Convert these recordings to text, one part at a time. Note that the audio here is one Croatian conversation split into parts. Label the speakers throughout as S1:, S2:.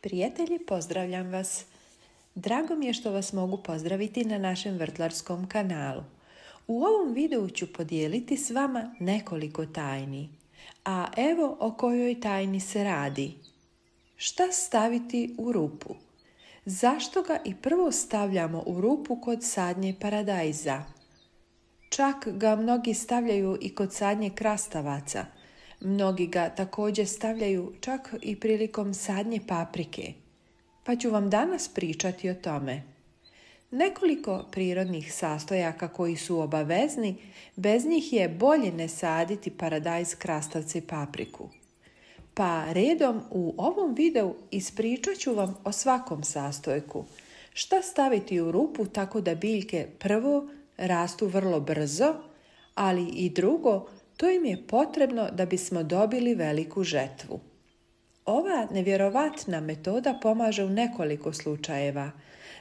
S1: Prijatelji, pozdravljam vas. Drago mi je što vas mogu pozdraviti na našem vrtlarskom kanalu. U ovom videu ću podijeliti s vama nekoliko tajni. A evo o kojoj tajni se radi. Šta staviti u rupu? Zašto ga i prvo stavljamo u rupu kod sadnje paradajza? Čak ga mnogi stavljaju i kod sadnje krastavaca. Mnogi ga također stavljaju čak i prilikom sadnje paprike. Pa ću vam danas pričati o tome. Nekoliko prirodnih sastojaka koji su obavezni, bez njih je bolje ne saditi paradajz, krastavce i papriku. Pa redom u ovom videu ispričat ću vam o svakom sastojku. Šta staviti u rupu tako da biljke prvo rastu vrlo brzo, ali i drugo, to im je potrebno da bismo dobili veliku žetvu. Ova nevjerovatna metoda pomaže u nekoliko slučajeva.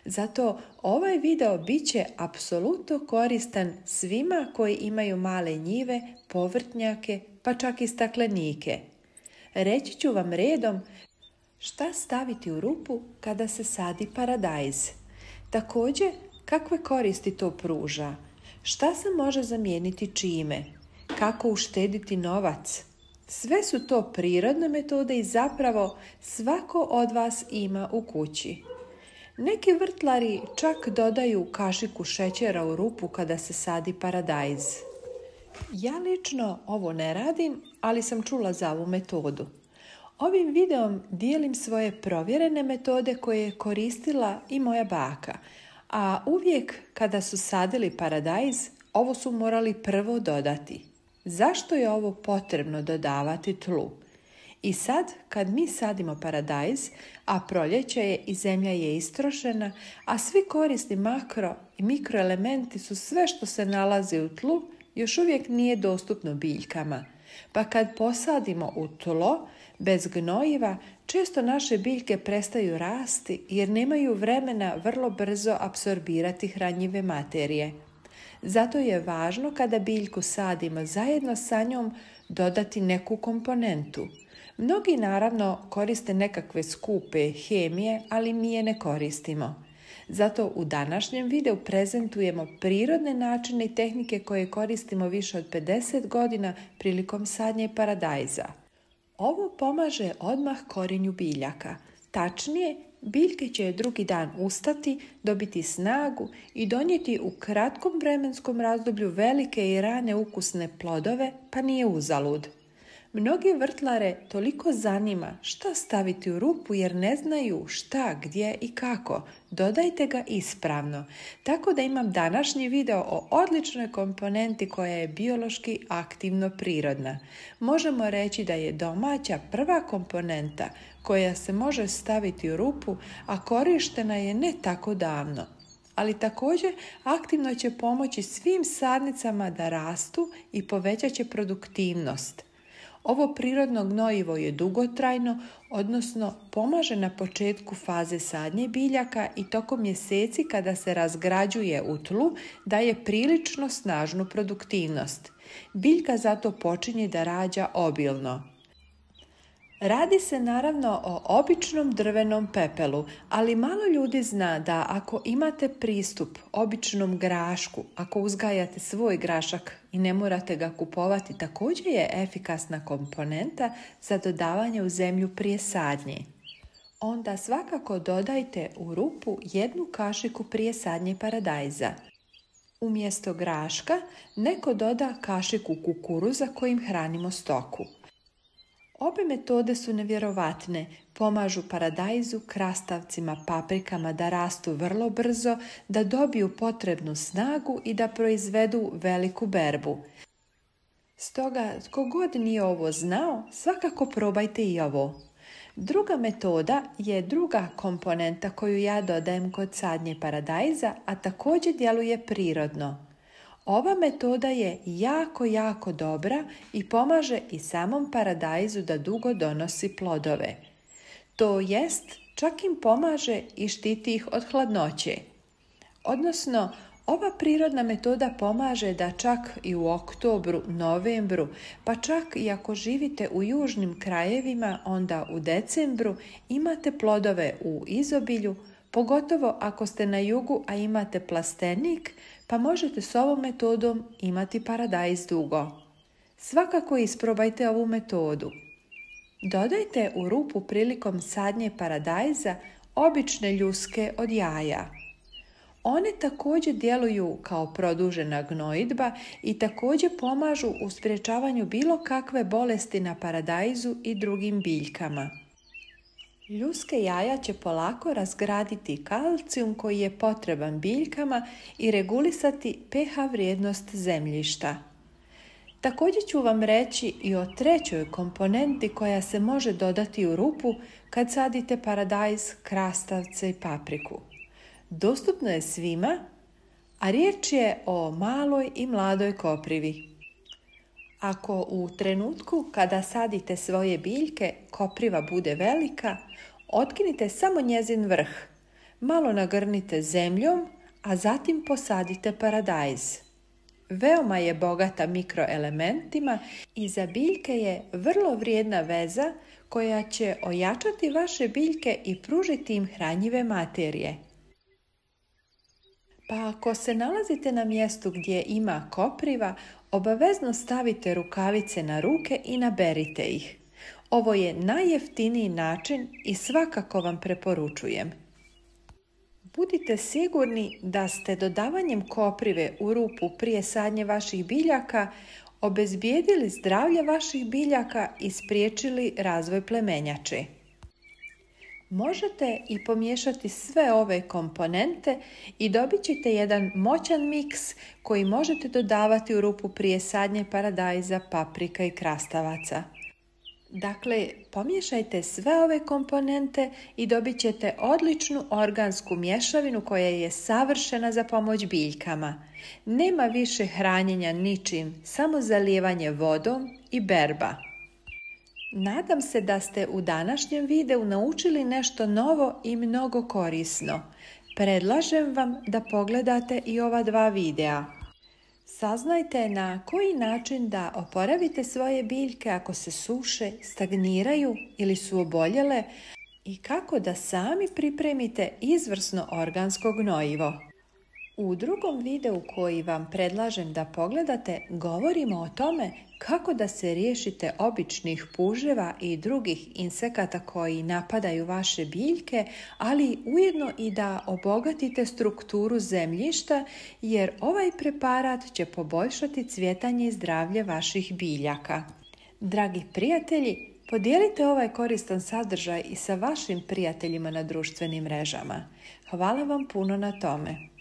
S1: Zato ovaj video bit će apsolutno koristan svima koji imaju male njive, povrtnjake, pa čak i staklenike. Reći ću vam redom šta staviti u rupu kada se sadi paradajz. Također, kakve koristi to pruža? Šta se može zamijeniti čime? Kako uštediti novac? Sve su to prirodne metode i zapravo svako od vas ima u kući. Neki vrtlari čak dodaju kašiku šećera u rupu kada se sadi paradajz. Ja lično ovo ne radim, ali sam čula za ovu metodu. Ovim videom dijelim svoje provjerene metode koje je koristila i moja baka, a uvijek kada su sadili paradajz, ovo su morali prvo dodati. Zašto je ovo potrebno dodavati tlu? I sad, kad mi sadimo paradajz, a proljeće je i zemlja je istrošena, a svi korisni makro i mikroelementi su sve što se nalazi u tlu, još uvijek nije dostupno biljkama. Pa kad posadimo u tlo, bez gnojiva, često naše biljke prestaju rasti jer nemaju vremena vrlo brzo apsorbirati hranjive materije. Zato je važno kada biljku sadimo zajedno sa njom dodati neku komponentu. Mnogi naravno koriste nekakve skupe hemije, ali mi je ne koristimo. Zato u današnjem videu prezentujemo prirodne načine i tehnike koje koristimo više od 50 godina prilikom sadnje paradajza. Ovo pomaže odmah korenju biljaka. Tačnije, biljke će drugi dan ustati, dobiti snagu i donijeti u kratkom vremenskom razdoblju velike i rane ukusne plodove, pa nije uzalud. Mnogi vrtlare toliko zanima šta staviti u rupu jer ne znaju šta, gdje i kako. Dodajte ga ispravno. Tako da imam današnji video o odličnoj komponenti koja je biološki aktivno prirodna. Možemo reći da je domaća prva komponenta koja se može staviti u rupu, a korištena je ne tako davno. Ali također aktivno će pomoći svim sadnicama da rastu i povećat će produktivnost. Ovo prirodno gnojivo je dugotrajno, odnosno pomaže na početku faze sadnje biljaka i tokom mjeseci kada se razgrađuje u tlu daje prilično snažnu produktivnost. Biljka zato počinje da rađa obilno. Radi se naravno o običnom drvenom pepelu, ali malo ljudi zna da ako imate pristup običnom grašku, ako uzgajate svoj grašak i ne morate ga kupovati, također je efikasna komponenta za dodavanje u zemlju prije sadnje. Onda svakako dodajte u rupu 1 kašiku prije sadnje paradajza. Umjesto graška neko doda kašiku kukuruza kojim hranimo stoku. Obe metode su nevjerovatne, pomažu paradajzu, krastavcima, paprikama da rastu vrlo brzo, da dobiju potrebnu snagu i da proizvedu veliku berbu. Stoga, tko god nije ovo znao, svakako probajte i ovo. Druga metoda je druga komponenta koju ja dodajem kod sadnje paradajza, a također djeluje prirodno. Ova metoda je jako dobra i pomaže i samom paradajzu da dugo donosi plodove. To jest, čak im pomaže i štiti ih od hladnoće. Odnosno, Ova prirodna metoda pomaže da čak i u oktobru, novembru, pa čak i ako živite u južnim krajevima, onda u decembru imate plodove u izobilju, pogotovo ako ste na jugu, a imate plastenik, pa možete s ovom metodom imati paradajz dugo. Svakako isprobajte ovu metodu. Dodajte u rupu prilikom sadnje paradajza obične ljuske od jaja. One također djeluju kao produžena gnojidba i također pomažu u sprječavanju bilo kakve bolesti na paradajzu i drugim biljkama. Ljuske jaja će polako razgraditi kalcijum koji je potreban biljkama i regulisati pH vrijednost zemljišta. Također ću vam reći i o trećoj komponenti koja se može dodati u rupu kad sadite paradajz, krastavce i papriku. Dostupno je svima, a riječ je o maloj i mladoj koprivi. Ako u trenutku kada sadite svoje biljke kopriva bude velika, otkinite samo njezin vrh, malo nagrnite zemljom, a zatim posadite paradajz. Veoma je bogata mikroelementima i za biljke je vrlo vrijedna veza koja će ojačati vaše biljke i pružiti im hranjive materije. Pa ako se nalazite na mjestu gdje ima kopriva, obavezno stavite rukavice na ruke i naberite ih. Ovo je najjeftiniji način i svakako vam preporučujem. Budite sigurni da ste dodavanjem koprive u rupu prije sadnje vaših biljaka obezbijedili zdravlje vaših biljaka i spriječili razvoj plemenjače. Možete i pomiješati sve ove komponente i dobit ćete jedan moćan miks koji možete dodavati u rupu prije sadnje paradajza, paprika i krastavaca. Dakle, pomiješajte sve ove komponente i dobit ćete odličnu organsku mješavinu koja je savršena za pomoć biljkama. Nema više hranjenja ničim, samo zalijevanje vodom i berba. Nadam se da ste u današnjem videu naučili nešto novo i mnogo korisno. Predlažem vam da pogledate i ova dva videa. Saznajte na koji način da oporavite svoje biljke ako se suše, stagniraju ili su oboljele i kako da sami pripremite izvrsno organsko gnojivo. U drugom videu koji vam predlažem da pogledate, govorimo o tome kako da se riješite običnih puževa i drugih insekata koji napadaju vaše biljke, ali ujedno i da obogatite strukturu zemljišta, jer ovaj preparat će poboljšati cvjetanje i zdravlje vaših biljaka. Dragi prijatelji, podijelite ovaj koristan sadržaj i sa vašim prijateljima na društvenim mrežama. Hvala vam puno na tome.